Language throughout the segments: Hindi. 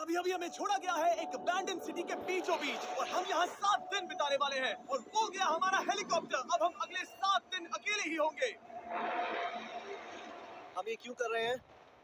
अभी अभी हमें छोड़ा गया है एक अबैंडन सिटी के बीचों बीच और हम यहाँ 7 दिन बिताने वाले हैं और वो गया हमारा हेलीकॉप्टर। अब हम अगले 7 दिन अकेले ही होंगे। हम ये क्यों कर रहे हैं?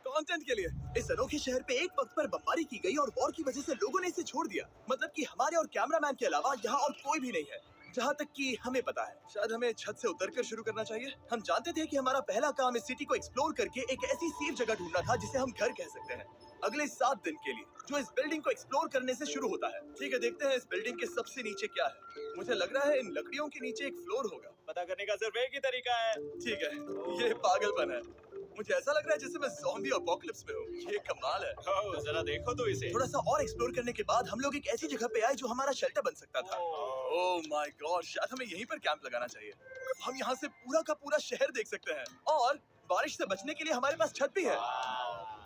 कंटेंट के लिए। इस अनोखे शहर पे एक वक्त पर बमबारी की गई और वॉर की वजह से लोगों ने इसे छोड़ दिया। मतलब कि हमारे और कैमरामैन के अलावा यहाँ और कोई भी नहीं है, जहाँ तक कि हमें पता है। शायद हमें छत से उतरकर शुरू करना चाहिए। हम जानते थे कि हमारा पहला काम इस सिटी को एक्सप्लोर करके एक ऐसी सेफ जगह ढूंढना था जिसे हम घर कह सकते हैं, अगले 7 दिन के लिए, जो इस बिल्डिंग को एक्सप्लोर करने से शुरू होता है। ठीक है, देखते हैं इस बिल्डिंग के सबसे नीचे क्या है। मुझे लग रहा है इन लकड़ियों के नीचे एक फ्लोर होगा। पता करने का सिर्फ एक ही तरीका है। ठीक है, ये पागलपन है। मुझे ऐसा लग रहा है जैसे मैं ज़ॉम्बी अपोकलिप्स में हूँ। ये कमाल है। ओह, जरा देखो तो इसे। थोड़ा सा और एक्सप्लोर करने के बाद हम लोग एक ऐसी जगह पे आए जो हमारा शेल्टर बन सकता था। ओह माय गॉड, शायद हमें यहीं पर कैंप लगाना चाहिए। हम यहाँ से पूरा का पूरा शहर देख सकते हैं और बारिश से बचने के लिए हमारे पास छत भी है।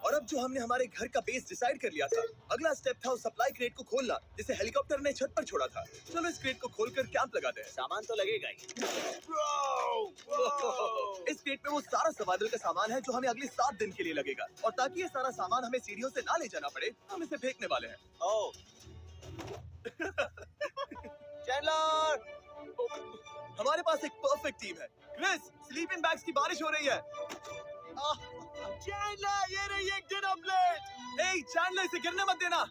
और अब जो हमने हमारे घर का बेस डिसाइड कर लिया था, अगला स्टेप था उस सप्लाई क्रेट को खोलना जिसे हेलीकॉप्टर ने छत पर छोड़ा था। चलो इस क्रेट को खोलकर कैंप लगाते हैं। सामान तो लगेगा ही। इस क्रेट में वो सारा सर्वाइवल का सामान है जो हमें अगले 7 दिन के लिए लगेगा। और ताकि ये सारा सामान हमें सीढ़ियों से ना ले जाना पड़े, हम इसे फेंकने वाले हैं। ओह, चैंडलर! हमारे पास एक परफेक्ट टीम है। क्रिस, स्लीपिंग बैग्स की बारिश हो रही है। चैंडलर, ये रही एक डिनर प्लेट। ए चैंडलर, इसे गिरने मत देना।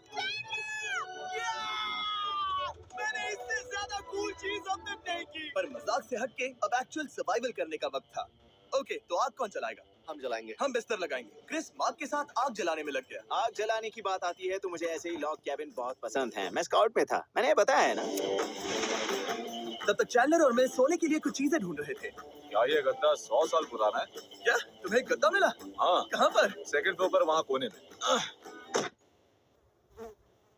मैंने इससे ज्यादा कूल चीज अब तक नहीं की। पर मजाक से हटके अब एक्चुअल सर्वाइवल करने का वक्त था। ओके, तो आग कौन जलाएगा? हम जलाएंगे। हम बिस्तर लगाएंगे। क्रिस मार्क के साथ आग जलाने में लग गया। आग जलाने की बात आती है तो मुझे ऐसे ही लॉग कैबिन बहुत पसंद है। मैं स्काउट में था, मैंने बताया है ना। तब तक चैंडलर और मैं सोने के लिए कुछ चीजें ढूंढ रहे थे। क्या ये गद्दा 100 साल पुराना है? क्या तुम्हें एक गद्दा मिला? हाँ, कहाँ पर? सेकंड फ्लोर पर, वहाँ कोने में।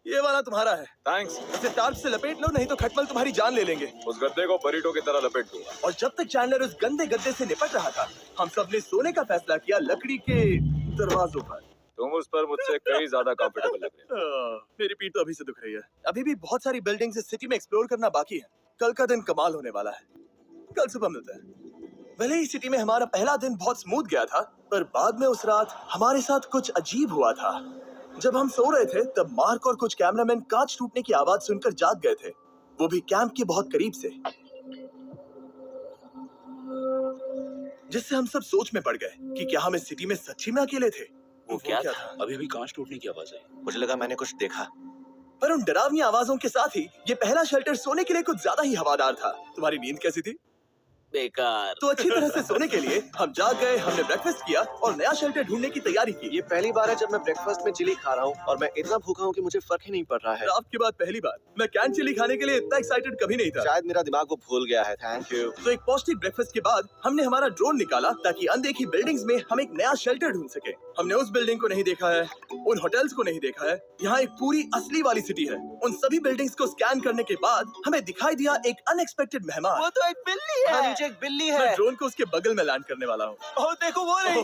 ये वाला तुम्हारा है। थैंक्स। इसे टार्प से लपेट लो, नहीं तो खटमल तुम्हारी जान ले लेंगे। उस गद्दे को बरीटो की तरह लपेट दूंगा। और जब तक चैंडलर उस गंदे गद्दे से निपट रहा था, हम सब ने सोने का फैसला किया लकड़ी के दरवाजों पर। तुम उस पर मुझसे कई ज्यादा कंफर्टेबल लग रहे हो। मेरी पीठ तो अभी से दुख रही है। अभी भी बहुत सारी बिल्डिंग्स इस सिटी में एक्सप्लोर करना बाकी है। कल का दिन कमाल होने वाला है। कल सुबह मिलते हैं। भले ही सिटी में हमारा पहला दिन बहुत स्मूथ गया था, पर बाद में उस रात हमारे साथ कुछ अजीब हुआ था। जब हम सो रहे थे तब मार्क और कुछ कैमरामैन कांच टूटने की आवाज सुनकर जाग गए थे, वो भी कैंप के बहुत करीब से, जिससे हम सब सोच में पड़ गए कि क्या हम इस सिटी में सच्ची में अकेले थे। वो क्या था? अभी भी कांच टूटने की आवाज आई। मुझे लगा मैंने कुछ देखा। पर उन डरावनी आवाजों के साथ ही ये पहला शेल्टर सोने के लिए कुछ ज्यादा ही हवादार था। तुम्हारी नींद कैसी थी? बेकार। तो अच्छी तरह से सोने के लिए हम जाग गए, हमने ब्रेकफास्ट किया और नया शेल्टर ढूंढने की तैयारी की। ये पहली बार है जब मैं ब्रेकफास्ट में चिली खा रहा हूँ और मैं इतना भूखा हूँ कि मुझे फर्क ही नहीं पड़ रहा है। आपके बाद पहली बार। मैं कैन चिली खाने के लिए इतना एक्साइटेड कभी नहीं था। शायद मेरा दिमाग वो भूल गया है। Thank you. तो एक पौष्टिक ब्रेकफास्ट के बाद हमने हमारा ड्रोन निकाला ताकि अनदेखी बिल्डिंग्स में हम एक नया शेल्टर ढूंढ सके। हमने उस बिल्डिंग को नहीं देखा है, उन होटल्स को नहीं देखा है। यहाँ एक पूरी असली वाली सिटी है। उन सभी बिल्डिंग्स को स्कैन करने के बाद हमें दिखाई दिया एक अनएक्सपेक्टेड मेहमान। वो तो एक बिल्ली हाँ, है। नीचे एक बिल्ली मैं है। ड्रोन को उसके बगल में लैंड करने वाला हूँ। ओह, देखो वो रही।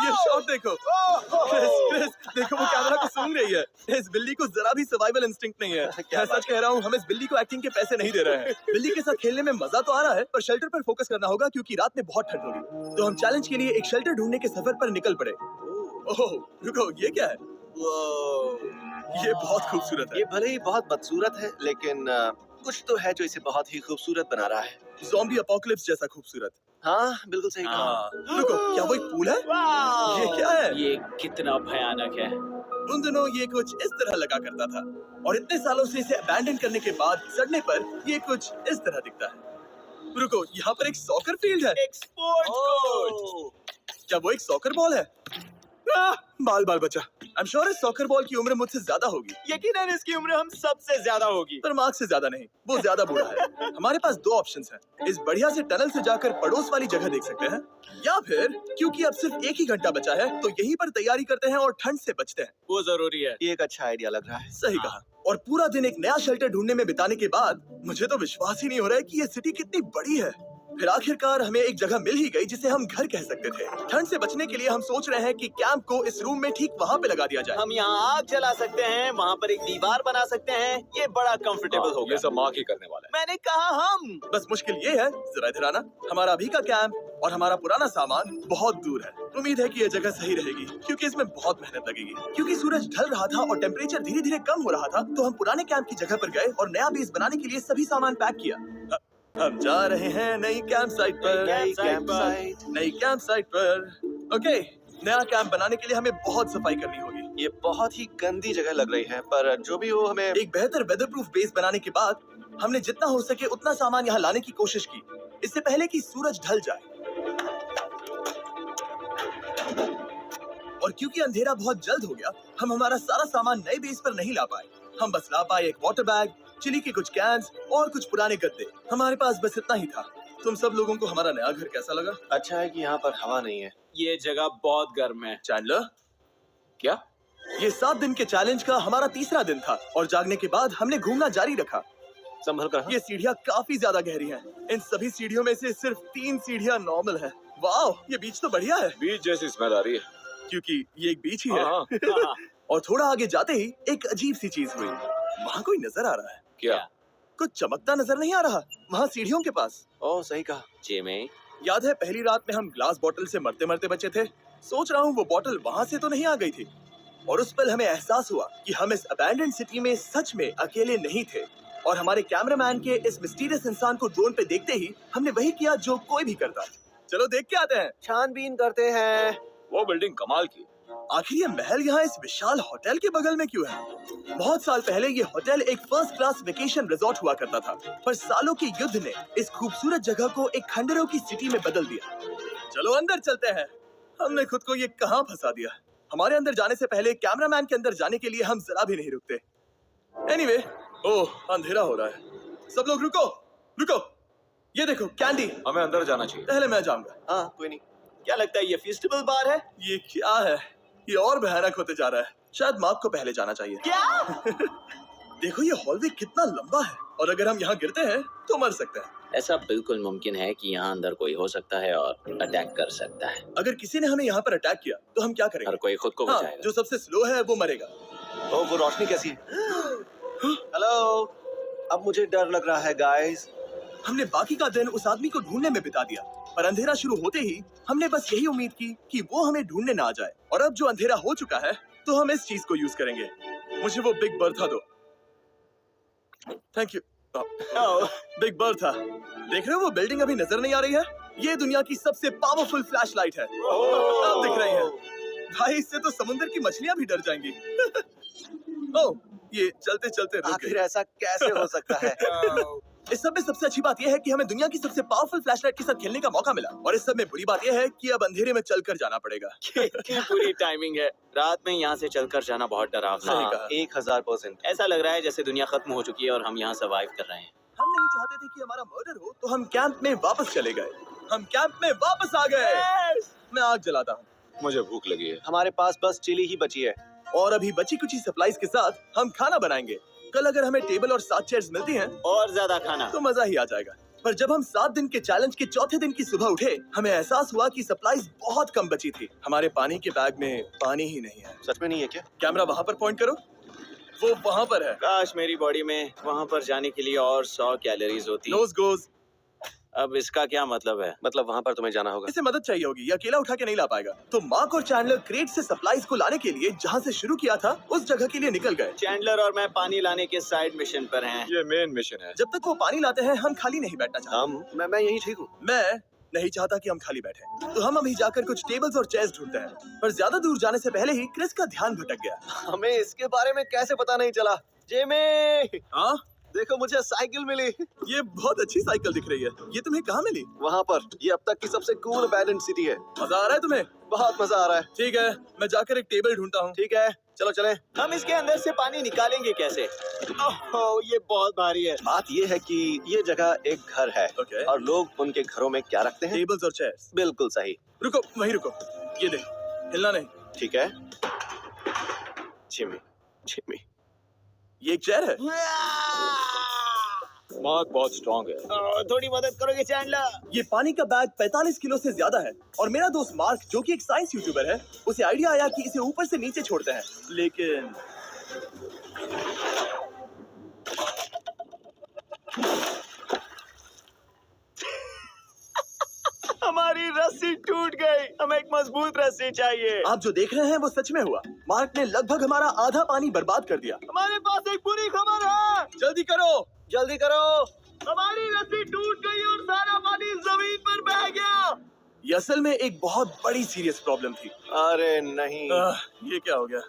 ये शॉट देखो। क्रिस, देखो वो कैमरा को सूंघ रही है। इस बिल्ली को जरा भी सर्वाइवल इंस्टिंक्ट नहीं है। मैं सच कह रहा हूँ, हम इस बिल्ली को एक्टिंग के पैसे नहीं दे रहे हैं। बिल्ली के साथ खेलने में मजा तो आ रहा है, पर शेल्टर पर फोकस करना होगा क्योंकि रात में बहुत ठंड होगी। तो हम चैलेंज के लिए एक शेल्टर ढूंढने के सफर पर निकल पड़े। ओह रुको, ये क्या है? ये बहुत खूबसूरत है। ये भले ही बहुत बदसूरत है, लेकिन कुछ तो है जो इसे बहुत ही खूबसूरत बना रहा है। ज़ॉम्बी अपोकलिप्स जैसा खूबसूरत। हाँ, बिल्कुल सही कहा। हाँ। रुको, क्या वो एक पूल है? वाह! ये क्या है? ये कितना भयानक है। उन दिनों ये कुछ इस तरह लगा करता था और इतने सालों से इसे अबैंडन करने के बाद सड़ने पर ये कुछ इस तरह दिखता है। रुको, यहाँ पर एक सॉकर फील्ड है। एक स्पोर्ट्स कोर्ट। क्या वो एक सॉकर बॉल है? बाल बाल बचा। I'm sure इस सॉकर बॉल की उम्र मुझसे ज्यादा होगी, यकीनन इसकी उम्र हम सबसे ज्यादा होगी। पर मार्क से ज्यादा नहीं। वो ज्यादा बूढ़ा है। हमारे पास 2 ऑप्शंस हैं। इस बढ़िया से टनल से जाकर पड़ोस वाली जगह देख सकते हैं, या फिर क्योंकि अब सिर्फ 1 ही घंटा बचा है तो यहीं पर तैयारी करते हैं और ठंड से बचते हैं। वो जरूरी है। ये एक अच्छा आइडिया लग रहा है। सही कहा। और पूरा दिन एक नया शेल्टर ढूंढने में बिताने के बाद मुझे तो विश्वास ही नहीं हो रहा है कि ये सिटी कितनी बड़ी है। फिर आखिरकार हमें एक जगह मिल ही गई जिसे हम घर कह सकते थे। ठंड से बचने के लिए हम सोच रहे हैं कि कैंप को इस रूम में ठीक वहाँ पे लगा दिया जाए। हम यहाँ आग जला सकते हैं, वहाँ पर एक दीवार बना सकते हैं। ये बड़ा कंफर्टेबल हाँ, होगा। ये सब मार्क ही करने वाला है। मैंने कहा हम। बस मुश्किल ये है, जरा इधर आना, हमारा अभी का कैंप और हमारा पुराना सामान बहुत दूर है। उम्मीद है कि यह जगह सही रहेगी क्योंकि इसमें बहुत मेहनत लगेगी। क्योंकि सूरज ढल रहा था और टेम्परेचर धीरे धीरे कम हो रहा था, तो हम पुराने कैंप की जगह पर गए और नया बेस बनाने के लिए सभी सामान पैक किया। हम जा रहे हैं नई कैंप साइट पर। नई कैंप साइट पर। ओके, नया कैंप बनाने के लिए हमें बहुत सफाई करनी होगी। ये बहुत ही गंदी जगह लग रही है, पर जो भी हो हमें एक बेहतर वेदरप्रूफ बेस बनाने के बाद हमने जितना हो सके उतना सामान यहाँ लाने की कोशिश की, इससे पहले कि सूरज ढल जाए। और क्योंकि अंधेरा बहुत जल्द हो गया, हम हमारा सारा सामान नए बेस पर नहीं ला पाए। हम बस ला पाए एक वाटर बैग, चिली के कुछ कैंस और कुछ पुराने गद्दे। हमारे पास बस इतना ही था। तुम सब लोगों को हमारा नया घर कैसा लगा? अच्छा है कि यहाँ पर हवा नहीं है। ये जगह बहुत गर्म है। चैंडलर, क्या? ये 7 दिन के चैलेंज का हमारा तीसरा दिन था और जागने के बाद हमने घूमना जारी रखा। संभल कर। ये सीढ़ियाँ काफी ज्यादा गहरी हैं। इन सभी सीढ़ियों में से सिर्फ 3 सीढ़ियाँ नॉर्मल है। वाह, ये बीच तो बढ़िया है बीच जैसी स्मेल आ रही है। क्योंकि ये एक बीच ही है। हाँ, हाँ, और थोड़ा आगे जाते ही एक अजीब सी चीज हुई। वहाँ कोई नजर आ रहा है। क्या? कुछ चमकता नजर नहीं आ रहा वहाँ सीढ़ियों के पास। ओह, सही कहा। जिमी, याद है पहली रात में हम ग्लास बॉटल से मरते मरते बचे थे? सोच रहा हूँ वो बॉटल वहाँ से तो नहीं आ गई थी। और उस पल हमें एहसास हुआ कि हम इस अबैंडन्ड सिटी में सच में अकेले नहीं थे। और हमारे कैमरामैन के इस मिस्टीरियस इंसान को ड्रोन पे देखते ही हमने वही किया जो कोई भी करता। चलो देख के आते हैं। छानबीन करते हैं। वो बिल्डिंग कमाल की। आखिर ये महल यहाँ इस विशाल होटल के बगल में क्यों है? बहुत साल पहले ये होटल एक फर्स्ट क्लास वेकेशन रिजॉर्ट हुआ करता था, पर सालों के युद्ध ने इस खूबसूरत जगह को एक खंडरों की सिटी में बदल दिया। चलो अंदर चलते हैं। हमने खुद को ये कहाँ फंसा दिया। हमारे अंदर जाने से पहले कैमरामैन के अंदर जाने के लिए हम जरा भी नहीं रुकते। एनीवे, ओह अंधेरा हो रहा है। सब लोग रुको, रुको। ये देखो कैंडी। हमें अंदर जाना चाहिए। पहले मैं जाऊंगा। हाँ, कोई नहीं। क्या लगता है ये फेस्टिवल बार है? ये क्या है? ये और भयानक होते जा रहा है। शायद मार्क को पहले जाना चाहिए। क्या? देखो ये हॉलवे कितना लंबा है और अगर हम यहाँ गिरते हैं तो मर सकते हैं। ऐसा बिल्कुल मुमकिन है कि यहाँ अंदर कोई हो सकता है और अटैक कर सकता है। अगर किसी ने हमें यहाँ पर अटैक किया तो हम क्या करेंगे? हर कोई खुद को हाँ, बचाएगा। जो सबसे स्लो है वो मरेगा। ओह, वो रोशनी कैसी है? हेलो, अब मुझे डर लग रहा है गाइस। हमने बाकी का दिन उस आदमी को ढूंढने में बिता दिया, पर अंधेरा शुरू होते ही हमने बस यही उम्मीद की कि वो हमें ढूंढने ना आ जाए। और अब जो अंधेरा हो चुका है तो हम इस चीज को यूज करेंगे। मुझे वो बिग बर्था दो। Thank you. बिग बर्था, देख रहे हो वो बिल्डिंग अभी नजर नहीं आ रही है? ये दुनिया की सबसे पावरफुल फ्लैशलाइट है। अब दिख रही है। भाई इससे तो समुद्र की मछलियां भी डर जाएंगी। ओह, ये चलते चलते रुक आखिर गई। ऐसा कैसे हो सकता है? इस सब में सबसे अच्छी बात यह है कि हमें दुनिया की सबसे पावरफुल फ्लैशलाइट के साथ खेलने का मौका मिला। और इस सब में बुरी बात यह है कि अब अंधेरे में चलकर जाना पड़ेगा। क्या पूरी टाइमिंग है। रात में यहाँ से चलकर जाना बहुत डरावना सही है। कहा। 1000%। ऐसा लग रहा है जैसे दुनिया खत्म हो चुकी है और हम यहाँ सर्वाइव कर रहे हैं। हम नहीं चाहते थे कि हमारा मर्डर हो, तो हम कैंप में वापस चले गए। हम कैंप में वापस आ गए। मैं आग जलाता हूँ मुझे भूख लगी है। हमारे पास बस चिली ही बची है। और अभी बची कुछ सप्लाईज के साथ हम खाना बनाएंगे। कल अगर हमें टेबल और 7 चेयर्स मिलती हैं और ज्यादा खाना। तो मजा ही आ जाएगा। पर जब हम 7 दिन के चैलेंज के चौथे दिन की सुबह उठे, हमें एहसास हुआ कि सप्लाईज बहुत कम बची थी। हमारे पानी के बैग में पानी ही नहीं है। सच में नहीं है क्या? कैमरा वहाँ पर पॉइंट करो, वो वहाँ पर है। काश मेरी बॉडी में वहाँ पर जाने के लिए और 100 कैलोरीज होती। Nose goes. अब इसका क्या मतलब है? मतलब वहाँ पर तुम्हें जाना होगा। इसे मदद चाहिए होगी, ये अकेला उठा के नहीं ला पाएगा। तो मार्क और चैंडलर क्रेट से सप्लाईज को लाने के लिए जहाँ से शुरू किया था उस जगह के लिए निकल गए। चैंडलर और मैं पानी लाने के साइड मिशन पर हैं। ये मेन मिशन है। जब तक वो पानी लाते हैं हम खाली नहीं बैठना चाहते। मैं यही ठीक हूँ। मैं नहीं चाहता कि हम खाली बैठे, तो हम अभी जाकर कुछ टेबल्स और चेयर्स ढूंढते हैं। पर ज्यादा दूर जाने से पहले ही क्रिस का ध्यान भटक गया। हमें इसके बारे में कैसे पता नहीं चला? जेमी, हाँ, देखो मुझे साइकिल मिली। ये बहुत अच्छी साइकिल दिख रही है। ये तुम्हें कहाँ मिली? वहाँ पर। ये अब तक की सबसे कूल अबैंडन्ड सिटी है। मजा आ रहा है तुम्हें? बहुत मजा आ रहा है। ठीक है, मैं जाकर एक टेबल ढूंढता हूँ। ठीक है, चलो चलें। हम इसके अंदर से पानी निकालेंगे कैसे? ओह, ये बहुत भारी है। बात ये है कि ये जगह एक घर है ओके। और लोग उनके घरों में क्या रखते हैं? टेबल्स और चेयर्स। बिल्कुल सही। रुको, वहीं रुको। ये देख, हिलना नहीं। ठीक है। जिमी, जिमी, ये एक चेयर है। मार्क बहुत स्ट्रांग है। थोड़ी मदद करोगे चैंडलर? ये पानी का बैग 45 किलो से ज्यादा है और मेरा दोस्त मार्क जो कि एक साइंस यूट्यूबर है, उसे आइडिया आया कि इसे ऊपर से नीचे छोड़ते हैं, लेकिन हमारी रस्सी टूट गई। हमें एक मजबूत रस्सी चाहिए। आप जो देख रहे हैं वो सच में हुआ। मार्क ने लगभग हमारा आधा पानी बर्बाद कर दिया। हमारे पास एक बुरी खबर है। जल्दी करो। जल्दी करो। हमारी रस्सी टूट गई और सारा पानी जमीन पर बह गया। ये असल में एक बहुत बड़ी सीरियस प्रॉब्लम थी। अरे नहीं। ये क्या हो गया?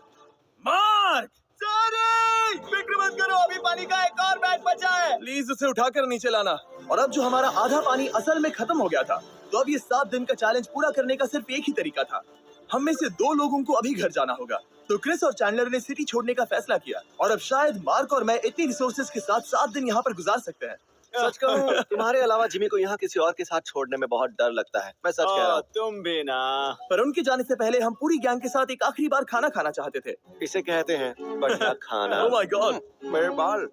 मार्क, सॉरी, फिक्र मत करो, अभी पानी का एक और बैग बचा है। प्लीज उसे उठाकर नीचे लाना। और अब जो हमारा आधा पानी असल में खत्म हो गया था, तो अब ये 7 दिन का चैलेंज पूरा करने का सिर्फ एक ही तरीका था। हम में से 2 लोगों को अभी घर जाना होगा। तो क्रिस और चैंडलर ने सिटी छोड़ने का फैसला किया और अब शायद मार्क और मैं इतनी रिसोर्सेज के साथ 7 दिन यहाँ पर गुजार सकते हैं। सच कहूं, तुम्हारे अलावा जिमी को यहाँ किसी और के साथ छोड़ने में बहुत डर लगता है। मैं सच कह रहा हूँ। तुम भी ना। पर उनके जाने से पहले हम पूरी गैंग के साथ एक आखिरी बार खाना खाना चाहते थे। इसे कहते हैं बढ़िया खाना। Oh my God! मेरे बाल।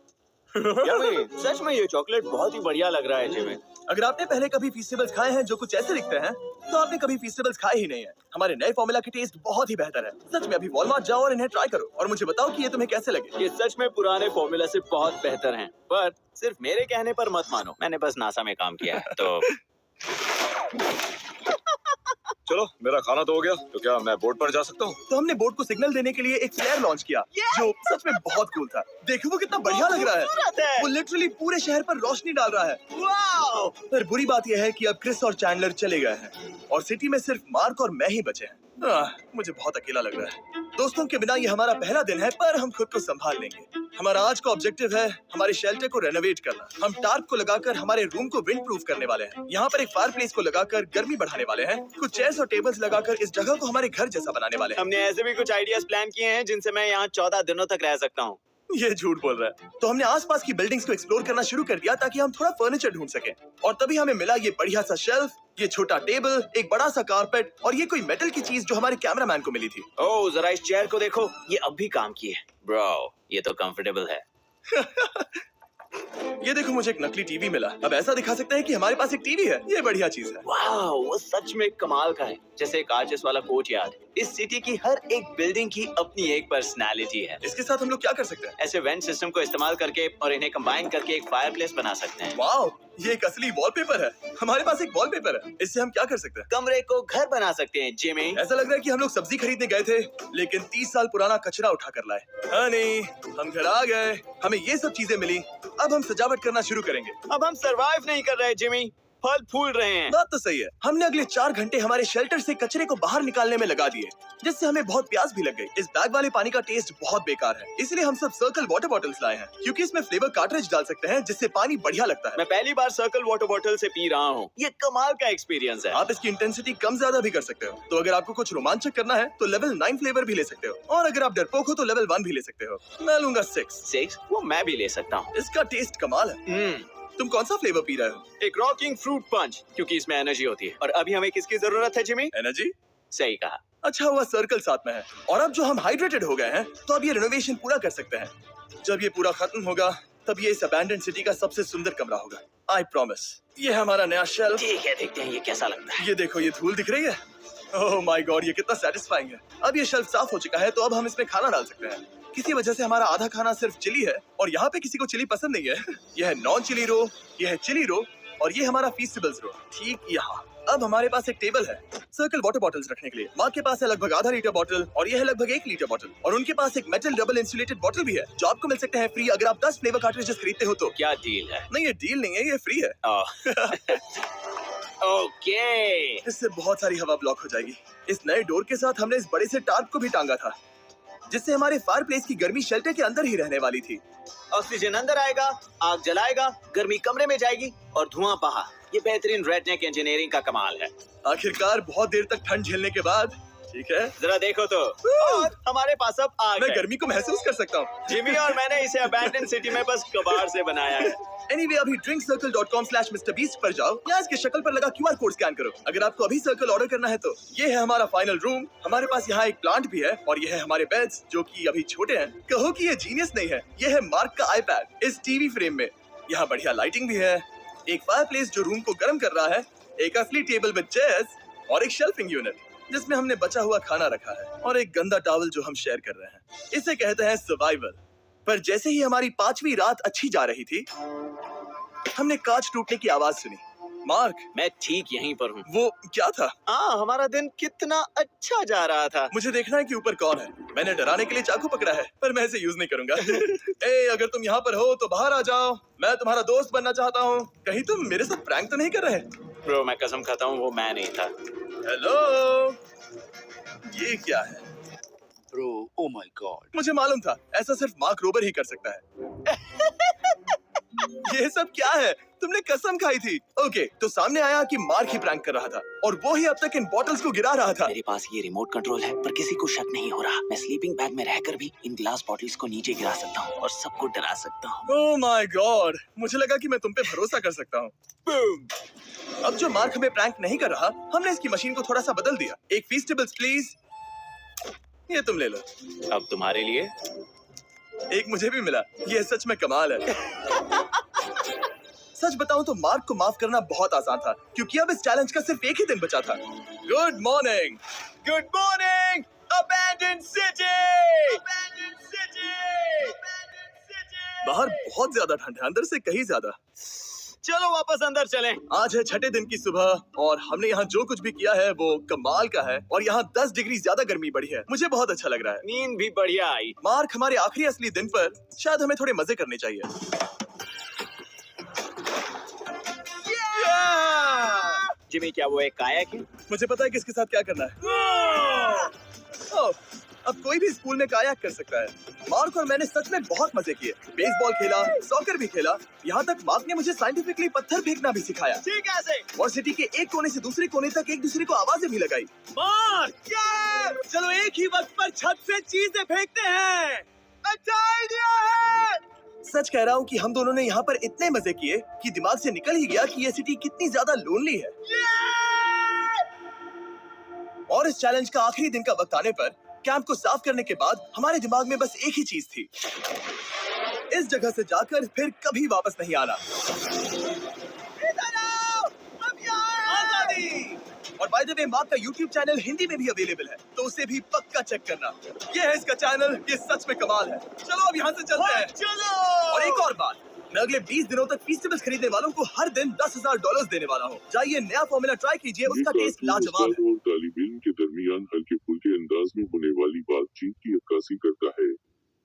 यम्मी। सच में ये चॉकलेट बहुत ही बढ़िया लग रहा है जिमी। अगर आपने पहले कभी फीस्टेबल्स खाए हैं जो कुछ ऐसे दिखते हैं, तो आपने कभी फीस्टेबल्स खाए ही नहीं है। हमारे नए फॉर्मूला के टेस्ट बहुत ही बेहतर है। सच में अभी वॉलमार्ट जाओ और इन्हें ट्राई करो और मुझे बताओ कि ये तुम्हें कैसे लगे। ये सच में पुराने फॉर्मूला से बहुत बेहतर हैं, पर सिर्फ मेरे कहने पर मत मानो। मैंने बस नासा में काम किया है, तो चलो मेरा खाना तो हो गया, तो क्या मैं बोर्ड पर जा सकता हूँ? तो हमने बोट को सिग्नल देने के लिए एक फ्लेयर लॉन्च किया, जो सच में बहुत कूल था। देखो वो कितना बढ़िया लग रहा है। वो लिटरली पूरे शहर पर रोशनी डाल रहा है। वाओ! पर बुरी बात यह है कि अब क्रिस और चैंडलर चले गए हैं और सिटी में सिर्फ मार्क और मैं ही बचे हैं। मुझे बहुत अकेला लग रहा है। दोस्तों के बिना ये हमारा पहला दिन है, पर हम खुद को संभाल लेंगे। हमारा आज का ऑब्जेक्टिव है हमारे शेल्टर को रेनोवेट करना। हम टार्प को लगाकर हमारे रूम को विंड प्रूफ करने वाले हैं। यहाँ पर एक फायर प्लेस को लगाकर गर्मी बढ़ाने वाले हैं। कुछ चेयर्स और टेबल्स लगाकर इस जगह को हमारे घर जैसा बनाने वाले हैं। हमने ऐसे भी कुछ आइडियाज प्लान किए हैं जिनसे मैं यहाँ 14 दिनों तक रह सकता हूँ। ये झूठ बोल रहा है। तो हमने आसपास की बिल्डिंग्स को एक्सप्लोर करना शुरू कर दिया ताकि हम थोड़ा फर्नीचर ढूंढ सकें। और तभी हमें मिला ये बढ़िया सा शेल्फ, ये छोटा टेबल, एक बड़ा सा कारपेट और ये कोई मेटल की चीज जो हमारे कैमरामैन को मिली थी। ओह, जरा इस चेयर को देखो, ये अब भी काम की है। ब्रो, ये तो कंफर्टेबल है। ये देखो, मुझे एक नकली टीवी मिला। अब ऐसा दिखा सकते हैं कि हमारे पास एक टीवी है। ये बढ़िया चीज है। वाओ, वो सच में कमाल का है। जैसे एक आर्चेस वाला कोच याद। इस सिटी की हर एक बिल्डिंग की अपनी एक पर्सनालिटी है। इसके साथ हम लोग क्या कर सकते हैं? ऐसे वेंट सिस्टम को इस्तेमाल करके और इन्हें कंबाइन करके एक फायरप्लेस बना सकते हैं। वाओ, ये एक असली वॉलपेपर है। हमारे पास एक वॉलपेपर है। इससे हम क्या कर सकते हैं? कमरे को घर बना सकते हैं जिमी। ऐसा लग रहा है कि हम लोग सब्जी खरीदने गए थे, लेकिन 30 साल पुराना कचरा उठा कर लाए। नहीं, हम घर आ गए। हमें ये सब चीजें मिली। अब हम सजावट करना शुरू करेंगे। अब हम सरवाइव नहीं कर रहे जिमी, फल फूल रहे हैं। बात तो सही है। हमने अगले 4 घंटे हमारे शेल्टर से कचरे को बाहर निकालने में लगा दिए, जिससे हमें बहुत प्यास भी लग गई। इस बैग वाले पानी का टेस्ट बहुत बेकार है, इसलिए हम सब सर्कल वाटर बॉटल्स लाए हैं, क्योंकि इसमें फ्लेवर कार्ट्रिज डाल सकते हैं, जिससे पानी बढ़िया लगता है। मैं पहली बार सर्कल वाटर बॉटल से पी रहा हूँ। ये कमाल का एक्सपीरियंस है। आप इसकी इंटेंसिटी कम ज्यादा भी कर सकते हो। तो अगर आपको कुछ रोमांचक करना है तो लेवल 9 फ्लेवर भी ले सकते हो, और अगर आप डरपोक हो तो लेवल 1 भी ले सकते हो। मैं लूंगा 6। वो मैं भी ले सकता हूँ। इसका टेस्ट कमाल है। तुम कौन सा फ्लेवर पी रहे हो? एक रॉकिंग फ्रूट पंच, क्योंकि इसमें एनर्जी होती है। और अभी हमें किसकी जरूरत है जिमी? एनर्जी? सही कहा। अच्छा हुआ सर्कल साथ में है। और अब जो हम हाइड्रेटेड हो गए हैं, तो अब ये रिनोवेशन पूरा कर सकते हैं। जब ये पूरा खत्म होगा, तब ये इस अबैंडन्ड सिटी का सबसे सुंदर कमरा होगा। I promise. ये है हमारा नया शेल्फ। ठीक है, देखते हैं ये कैसा लगता है। ये देखो, ये धूल दिख रही है। ओह माय गॉड, ये कितना सेटिस्फाइंग है। अब ये शेल्फ साफ हो चुका है, तो अब हम इसमें खाना डाल सकते हैं। किसी वजह से हमारा आधा खाना सिर्फ चिली है, और यहाँ पे किसी को चिली पसंद नहीं है। यह है नॉन चिली रो, यह है चिली रो, और ये हमारा फीस्टेबल्स रो, ठीक यहाँ। अब हमारे पास एक टेबल है सर्कल वाटर बॉटल्स रखने के लिए। माँ के पास है लगभग आधा लीटर बॉटल, और यह है लगभग 1 लीटर बॉटल, और उनके पास एक मेटल डबल इंसुलेटेड बॉटल भी है, जो आपको मिल सकते हैं फ्री अगर आप 10 फ्लेवर कार्ट्रिजेस खरीदते हो तो। क्या डील है? नहीं, ये डील नहीं है, ये फ्री है। ओके। इससे बहुत सारी हवा ब्लॉक हो जाएगी। इस नए डोर के साथ हमने इस बड़े से टार्प को भी टांगा था, जिससे हमारे फायर प्लेस की गर्मी शेल्टर के अंदर ही रहने वाली थी। ऑक्सीजन अंदर आएगा, आग जलाएगा, गर्मी कमरे में जाएगी और धुआं बाहर। ये बेहतरीन रेडनेक इंजीनियरिंग का कमाल है। आखिरकार बहुत देर तक ठंड झेलने के बाद, ठीक है, जरा देखो तो, और हमारे पास अब आग मैं है। गर्मी को महसूस कर सकता हूँ। जिमी और मैंने इसे अबैंडन सिटी में बस कबाड़ से बनाया है। Anyway, अभी drinkcircle.com/MrBeast पर जाओ या इसके शक्ल पर लगा QR कोड स्कैन करो। अगर आपको अभी सर्कल ऑर्डर करना है तो ये है हमारा फाइनल रूम। हमारे पास यहाँ एक प्लांट भी है, और ये है हमारे बेड्स, जो कि अभी छोटे हैं। कहो कि ये जीनियस नहीं है, ये है मार्क का iPad इस टीवी फ्रेम में। यहाँ बढ़िया लाइटिंग भी है, एक फायरप्लेस जो रूम को गर्म कर रहा है, एक असली टेबल विद चेयर्स और एक शेल्फिंग यूनिट जिसमें हमने बचा हुआ खाना रखा है और एक गंदा टॉवल जो हम शेयर कर रहे हैं। इसे कहते हैं सर्वाइवल। पर जैसे ही हमारी 5वीं रात अच्छी जा रही थी, हमने कांच टूटने की आवाज सुनी। मार्क, मैं ठीक यहीं पर हूँ। वो क्या था? हमारा दिन कितना अच्छा जा रहा था। मुझे देखना है कि ऊपर कौन है। मैंने डराने के लिए चाकू पकड़ा है, पर मैं इसे यूज नहीं करूंगा। ए, अगर तुम यहाँ पर हो तो बाहर आ जाओ, मैं तुम्हारा दोस्त बनना चाहता हूँ। कहीं तुम मेरे साथ प्रैंक तो नहीं कर रहे? ब्रो, मैं कसम खाता हूँ वो मैं नहीं था। हेलो, ये क्या है? Bro, oh my god. मुझे मालूम था ऐसा सिर्फ मार्क रोबर ही कर सकता है। ये सब क्या है? तुमने कसम खाई थी। ओके, तो सामने आया कि मार्क ही प्रैंक कर रहा था और वो ही अब तक इन बॉटल्स को गिरा रहा था। मेरे पास ये रिमोट कंट्रोल है, पर किसी को शक नहीं हो रहा। मैं स्लीपिंग बैग में रहकर भी इन ग्लास बॉटल्स को नीचे गिरा सकता हूँ और सबको डरा सकता हूँ। ओह माय गॉड, मुझे लगा कि मैं तुम पे भरोसा कर सकता हूँ। अब जो मार्क हमें प्रैंक नहीं कर रहा, हमने इसकी मशीन को थोड़ा सा बदल दिया। एक फीस्टेबल्स प्लीज, ये तुम ले लो। अब तुम्हारे लिए एक मुझे भी मिला। ये सच में कमाल है। सच बताऊं तो मार्क को माफ करना बहुत आसान था, क्योंकि अब इस चैलेंज का सिर्फ एक ही दिन बचा था। Good morning, good morning, abandoned city. बाहर बहुत ज्यादा ठंड है, अंदर से कहीं ज्यादा। चलो वापस अंदर चलें। आज है 6ठे दिन की सुबह और हमने यहाँ जो कुछ भी किया है वो कमाल का है और यहाँ 10 डिग्री ज्यादा गर्मी बढ़ी है। मुझे बहुत अच्छा लग रहा है। नींद भी बढ़िया आई। मार्क, हमारे आखिरी असली दिन पर शायद हमें थोड़े मजे करने चाहिए। जिमी, क्या वो एक कायाक है? मुझे पता है किसके साथ क्या करना है। ओह, अब कोई भी स्कूल में कायाक कर सकता है। मार्क और मैंने सच में बहुत मजे किए। बेसबॉल खेला, सॉकर भी खेला, यहाँ तक मार्क ने मुझे साइंटिफिकली पत्थर फेंकना भी सिखाया। ठीक है ऐसे। और सिटी के एक कोने से दूसरे कोने तक एक दूसरे को आवाजें भी लगाई। मार्क, चलो एक ही वक्त पर छत से चीजें फेंकते हैं। अच्छा आइडिया है। सच कह रहा हूँ कि हम दोनों ने यहाँ पर इतने मजे किए कि दिमाग से निकल ही गया कि ये सिटी कितनी ज्यादा लोनली है। और इस चैलेंज का आखिरी दिन का वक्त आने पर कैंप को साफ करने के बाद हमारे दिमाग में बस एक ही चीज थी, इस जगह से जाकर फिर कभी वापस नहीं आना। आजादी। और बाय द वे, मार्क का YouTube चैनल हिंदी में भी अवेलेबल है, तो उसे भी पक्का चेक करना। ये है इसका चैनल, ये सच में कमाल है। चलो अब यहाँ से चलते हैं। चलो। और एक और बात, मैं अगले 20 दिनों तक फीस्टेबल्स खरीदने वालों को हर दिन $10,000 देने वाला हूँ। जाइए नया फॉर्मूला ट्राई कीजिए, उसका टेस्ट लाजवाब है। और तालिब इल्म के दरमियान हल्के फुल्के अंदाज में होने वाली बातचीत की अक्कासी करता है,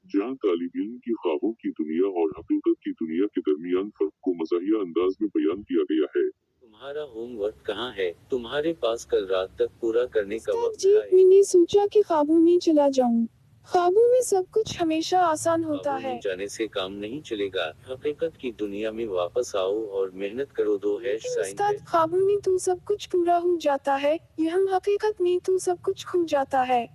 जहाँ तालिब इल्म की ख्वाबों की दुनिया और हकीकत की दुनिया के दरमियान फर्क को मज़ाहिया अंदाज में बयान किया गया है। तुम्हारा होमवर्क कहाँ है? तुम्हारे पास कल रात तक पूरा करने का वक्त जी, है। मैंने सोचा कि ख्वाबों में चला जाऊं। ख्वाबों में सब कुछ हमेशा आसान होता ख्वाबों है। में जाने से काम नहीं चलेगा। हकीकत की दुनिया में वापस आओ और मेहनत करो। 2 साइन है। उस्ताद, ख्वाबों में तो सब कुछ पूरा हो जाता है, यहाँ हकीकत में तो सब कुछ खो जाता है।